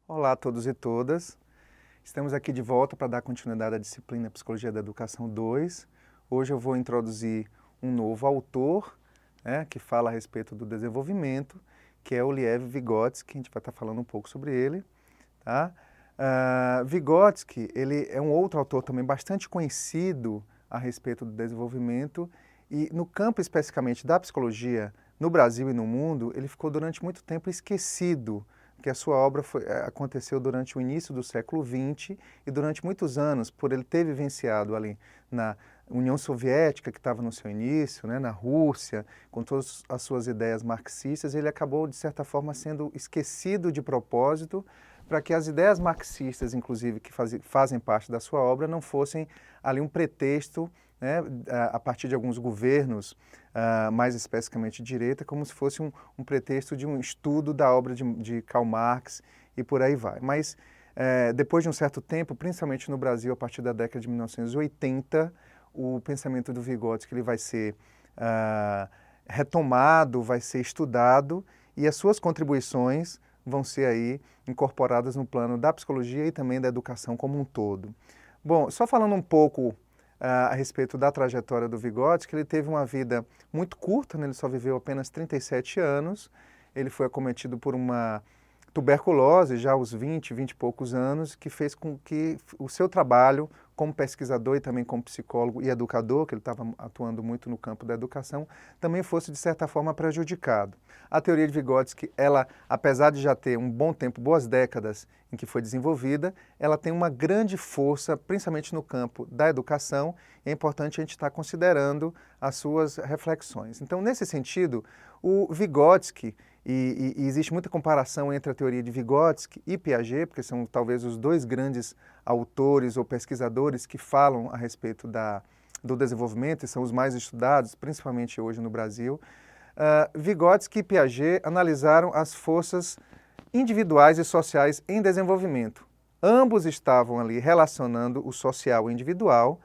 Olá a todos e todas. Estamos aqui de volta para dar continuidade à disciplina Psicologia da Educação 2. Hoje eu vou introduzir um novo autor, que fala a respeito do desenvolvimento, que é o Lev Vygotsky. A gente vai estar falando um pouco sobre ele. Tá? Vygotsky, ele é um outro autor também bastante conhecido a respeito do desenvolvimento e no campo especificamente da psicologia, no Brasil e no mundo, ele ficou durante muito tempo esquecido, porque a sua obra aconteceu durante o início do século XX e durante muitos anos, por ele ter vivenciado ali na União Soviética, que estava no seu início, na Rússia, com todas as suas ideias marxistas, ele acabou, de certa forma, sendo esquecido de propósito para que as ideias marxistas, inclusive, que fazem parte da sua obra, não fossem ali um pretexto, a partir de alguns governos, mais especificamente de direita, como se fosse um pretexto de um estudo da obra de Karl Marx e por aí vai. Mas depois de um certo tempo, principalmente no Brasil, a partir da década de 1980, o pensamento do Vygotsky ele vai ser retomado, vai ser estudado e as suas contribuições vão ser aí incorporadas no plano da psicologia e também da educação como um todo. Bom, só falando um pouco a respeito da trajetória do Vygotsky, ele teve uma vida muito curta, ele só viveu apenas 37 anos, ele foi acometido por uma tuberculose já aos 20 e poucos anos, que fez com que o seu trabalho como pesquisador e também como psicólogo e educador, que ele estava atuando muito no campo da educação, também fosse, de certa forma, prejudicado. A teoria de Vygotsky, ela, apesar de já ter um bom tempo, boas décadas em que foi desenvolvida, ela tem uma grande força, principalmente no campo da educação, e é importante a gente estar considerando as suas reflexões. Então, nesse sentido, o Vygotsky, e existe muita comparação entre a teoria de Vygotsky e Piaget, porque são talvez os dois grandes autores ou pesquisadores que falam a respeito do desenvolvimento e são os mais estudados, principalmente hoje no Brasil. Vygotsky e Piaget analisaram as forças individuais e sociais em desenvolvimento. Ambos estavam ali relacionando o social e o individual.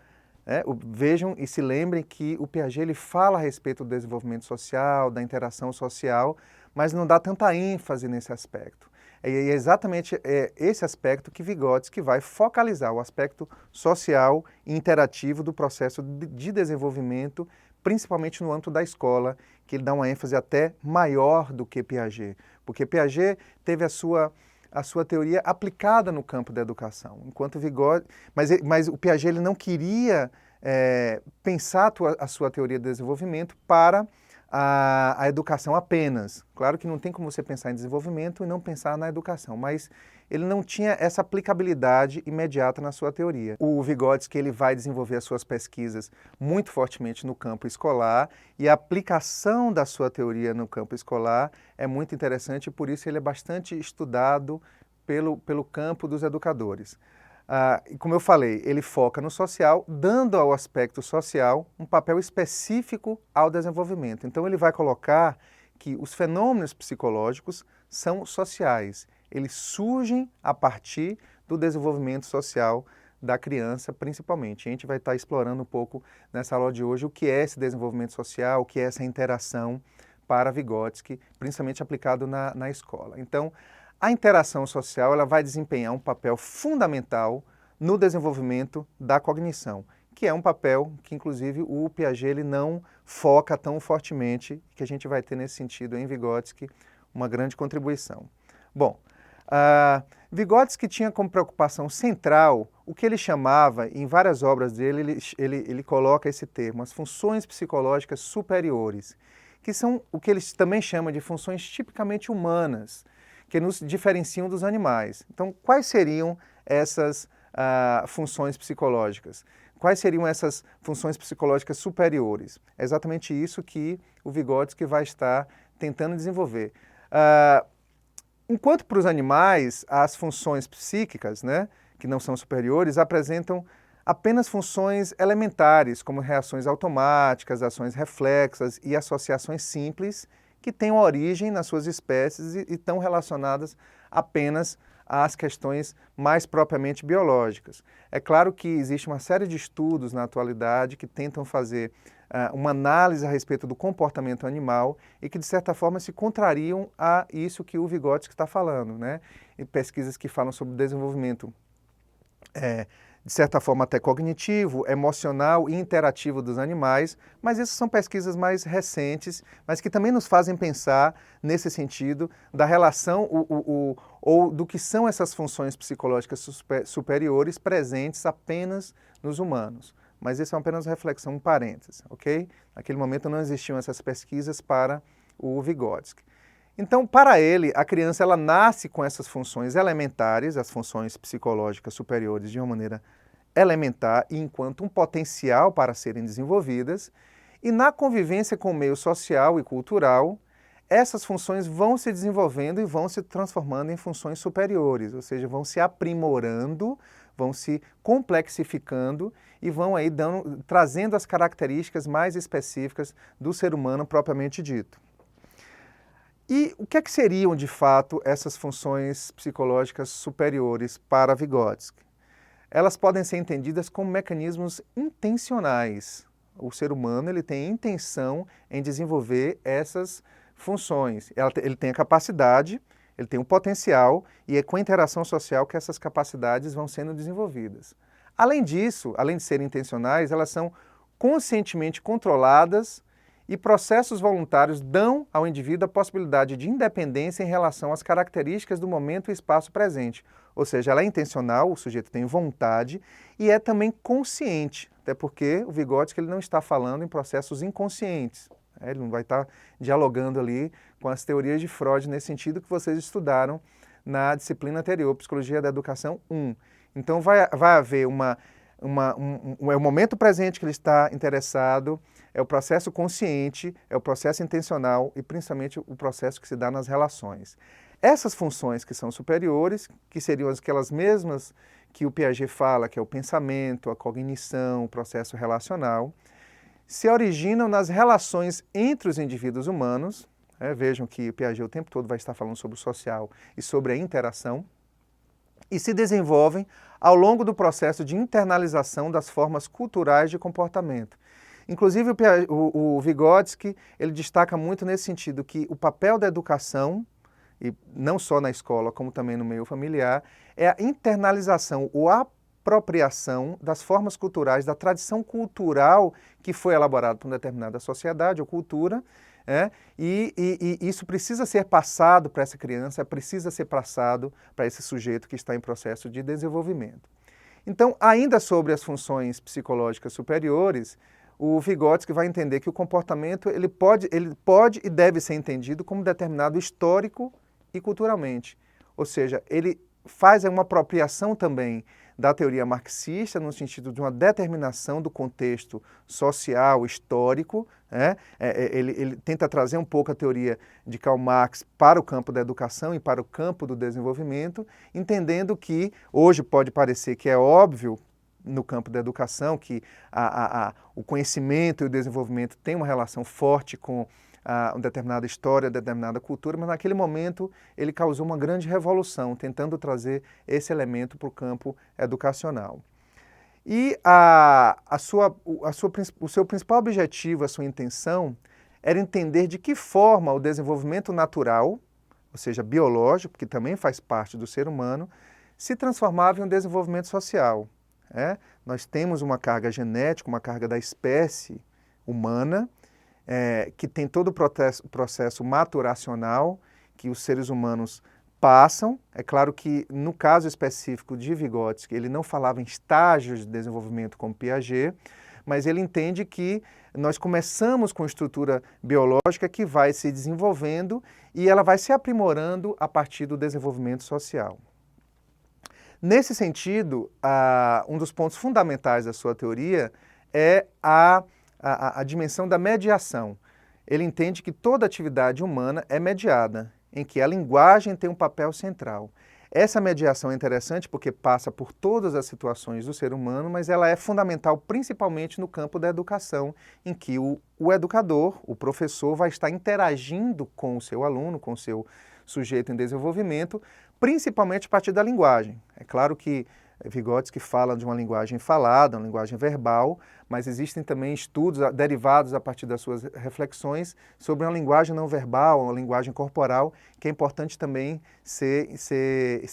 Vejam e se lembrem que o Piaget ele fala a respeito do desenvolvimento social, da interação social, mas não dá tanta ênfase nesse aspecto. É exatamente esse aspecto que Vygotsky vai focalizar, o aspecto social e interativo do processo de desenvolvimento, principalmente no âmbito da escola, que ele dá uma ênfase até maior do que Piaget, porque Piaget teve a sua teoria aplicada no campo da educação, enquanto Vygotsky, mas o Piaget ele não queria pensar a sua teoria de desenvolvimento para a educação apenas. Claro que não tem como você pensar em desenvolvimento e não pensar na educação, mas ele não tinha essa aplicabilidade imediata na sua teoria. O Vygotsky ele vai desenvolver as suas pesquisas muito fortemente no campo escolar e a aplicação da sua teoria no campo escolar é muito interessante e por isso ele é bastante estudado pelo campo dos educadores. E como eu falei, ele foca no social, dando ao aspecto social um papel específico ao desenvolvimento. Então ele vai colocar que os fenômenos psicológicos são sociais. Eles surgem a partir do desenvolvimento social da criança, principalmente. A gente vai estar explorando um pouco nessa aula de hoje o que é esse desenvolvimento social, o que é essa interação para Vygotsky, principalmente aplicado na escola. Então, a interação social ela vai desempenhar um papel fundamental no desenvolvimento da cognição, que é um papel que, inclusive, o Piaget ele não foca tão fortemente, que a gente vai ter nesse sentido em Vygotsky uma grande contribuição. Bom, Vygotsky tinha como preocupação central o que ele chamava, em várias obras dele, ele coloca esse termo, as funções psicológicas superiores, que são o que ele também chama de funções tipicamente humanas, que nos diferenciam dos animais. Então, quais seriam essas funções psicológicas? Quais seriam essas funções psicológicas superiores? É exatamente isso que o Vygotsky vai estar tentando desenvolver. Enquanto para os animais, as funções psíquicas, que não são superiores, apresentam apenas funções elementares, como reações automáticas, ações reflexas e associações simples, que têm origem nas suas espécies e estão relacionadas apenas às questões mais propriamente biológicas. É claro que existe uma série de estudos na atualidade que tentam fazer uma análise a respeito do comportamento animal e que, de certa forma, se contrariam a isso que o Vygotsky está falando, né? E pesquisas que falam sobre o desenvolvimento de certa forma até cognitivo, emocional e interativo dos animais, mas essas são pesquisas mais recentes, mas que também nos fazem pensar nesse sentido da relação ou do que são essas funções psicológicas superiores presentes apenas nos humanos. Mas isso é apenas uma reflexão, um parêntese, ok? Naquele momento não existiam essas pesquisas para o Vygotsky. Então, para ele, a criança ela nasce com essas funções elementares, as funções psicológicas superiores de uma maneira elementar e enquanto um potencial para serem desenvolvidas, e na convivência com o meio social e cultural, essas funções vão se desenvolvendo e vão se transformando em funções superiores, ou seja, vão se aprimorando, vão se complexificando e vão aí trazendo as características mais específicas do ser humano propriamente dito. E o que é que seriam, de fato, essas funções psicológicas superiores para Vygotsky? Elas podem ser entendidas como mecanismos intencionais. O ser humano ele tem intenção em desenvolver essas funções. Ele tem a capacidade, ele tem o potencial e é com a interação social que essas capacidades vão sendo desenvolvidas. Além disso, além de serem intencionais, elas são conscientemente controladas e processos voluntários dão ao indivíduo a possibilidade de independência em relação às características do momento e espaço presente. Ou seja, ela é intencional, o sujeito tem vontade e é também consciente, até porque o Vygotsky ele não está falando em processos inconscientes. Ele não vai estar dialogando ali com as teorias de Freud nesse sentido que vocês estudaram na disciplina anterior, Psicologia da Educação 1. Então vai haver é o momento presente que ele está interessado, é o processo consciente, é o processo intencional e principalmente o processo que se dá nas relações. Essas funções que são superiores, que seriam aquelas mesmas que o Piaget fala, que é o pensamento, a cognição, o processo relacional, se originam nas relações entre os indivíduos humanos. Vejam que o Piaget o tempo todo vai estar falando sobre o social e sobre a interação, e se desenvolvem ao longo do processo de internalização das formas culturais de comportamento. Inclusive o Vygotsky ele destaca muito nesse sentido que o papel da educação, e não só na escola como também no meio familiar, é a internalização ou a apropriação das formas culturais, da tradição cultural que foi elaborada por uma determinada sociedade ou cultura, e isso precisa ser passado para essa criança, precisa ser passado para esse sujeito que está em processo de desenvolvimento. Então, ainda sobre as funções psicológicas superiores, o Vygotsky vai entender que o comportamento ele pode e deve ser entendido como determinado histórico e culturalmente. Ou seja, ele faz uma apropriação também da teoria marxista, no sentido de uma determinação do contexto social, histórico. Ele tenta trazer um pouco a teoria de Karl Marx para o campo da educação e para o campo do desenvolvimento, entendendo que hoje pode parecer que é óbvio no campo da educação que o conhecimento e o desenvolvimento têm uma relação forte com uma determinada história, determinada cultura, mas naquele momento ele causou uma grande revolução, tentando trazer esse elemento para o campo educacional. E o seu principal objetivo, a sua intenção, era entender de que forma o desenvolvimento natural, ou seja, biológico, que também faz parte do ser humano, se transformava em um desenvolvimento social. Nós temos uma carga genética, uma carga da espécie humana, que tem todo o processo maturacional que os seres humanos passam. É claro que, no caso específico de Vygotsky, ele não falava em estágios de desenvolvimento como Piaget, mas ele entende que nós começamos com estrutura biológica que vai se desenvolvendo e ela vai se aprimorando a partir do desenvolvimento social. Nesse sentido, um dos pontos fundamentais da sua teoria é a dimensão da mediação. Ele entende que toda atividade humana é mediada, em que a linguagem tem um papel central. Essa mediação é interessante porque passa por todas as situações do ser humano, mas ela é fundamental principalmente no campo da educação, em que o educador, o professor, vai estar interagindo com o seu aluno, com o seu sujeito em desenvolvimento, principalmente a partir da linguagem. É claro que Vygotsky fala de uma linguagem falada, uma linguagem verbal, mas existem também estudos derivados a partir das suas reflexões sobre uma linguagem não verbal, uma linguagem corporal, que é importante também ser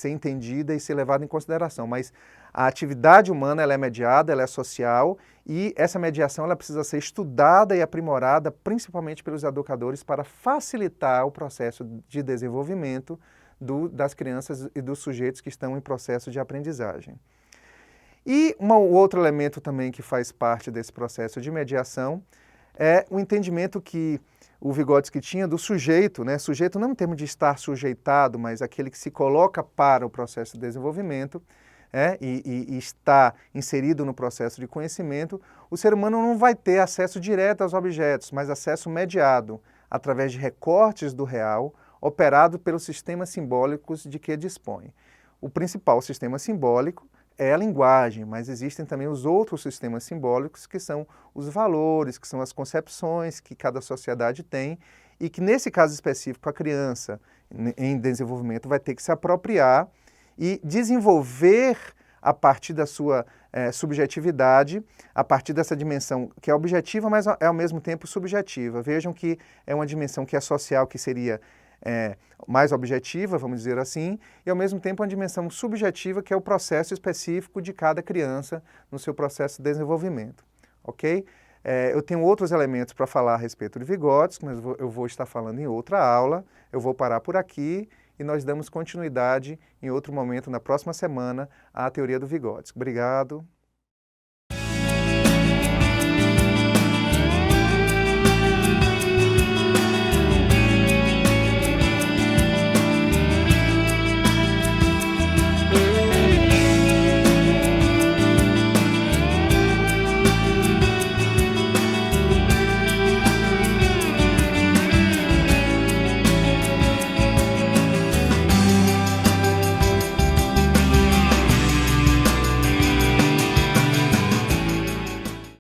entendida e ser levada em consideração. Mas a atividade humana ela é mediada, ela é social, e essa mediação ela precisa ser estudada e aprimorada, principalmente pelos educadores, para facilitar o processo de desenvolvimento das crianças e dos sujeitos que estão em processo de aprendizagem. E um outro elemento também que faz parte desse processo de mediação é o entendimento que o Vygotsky tinha do sujeito, né? Sujeito não em termos de estar sujeitado, mas aquele que se coloca para o processo de desenvolvimento, e está inserido no processo de conhecimento. O ser humano não vai ter acesso direto aos objetos, mas acesso mediado, através de recortes do real, operado pelos sistemas simbólicos de que dispõe. O principal sistema simbólico é a linguagem, mas existem também os outros sistemas simbólicos, que são os valores, que são as concepções que cada sociedade tem, e que nesse caso específico a criança em desenvolvimento vai ter que se apropriar e desenvolver a partir da sua subjetividade, a partir dessa dimensão que é objetiva, mas é ao mesmo tempo subjetiva. Vejam que é uma dimensão que é social, que seria mais objetiva, vamos dizer assim, e ao mesmo tempo uma dimensão subjetiva, que é o processo específico de cada criança no seu processo de desenvolvimento, ok? Eu tenho outros elementos para falar a respeito de Vygotsky, mas eu vou estar falando em outra aula, eu vou parar por aqui e nós damos continuidade em outro momento, na próxima semana, à teoria do Vygotsky. Obrigado.